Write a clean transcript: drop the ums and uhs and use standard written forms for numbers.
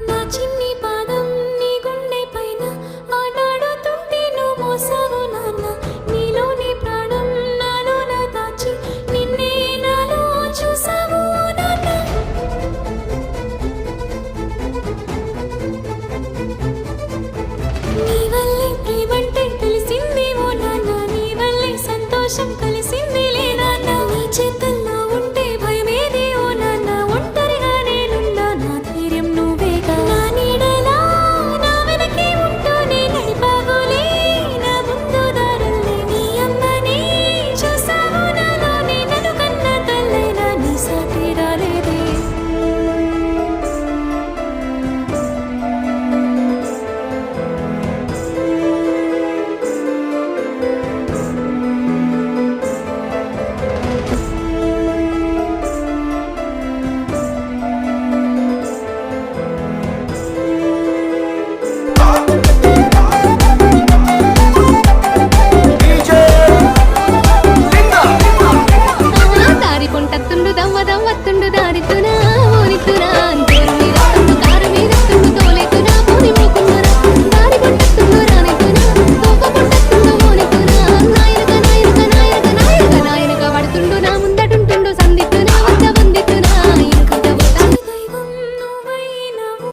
నా చిన్ని పాదం నీ గుండె పైన ఆటాడుతుంటే నువ్వు మోసావు నాన్న. నీలోని ప్రాణం నాలోన దాచి నిన్నే నాలో చూసావు నాన్న. నీ వల్లే ప్రేమంటే తెలిసింది ఓ నాన్న, నీ వల్లే సంతోషం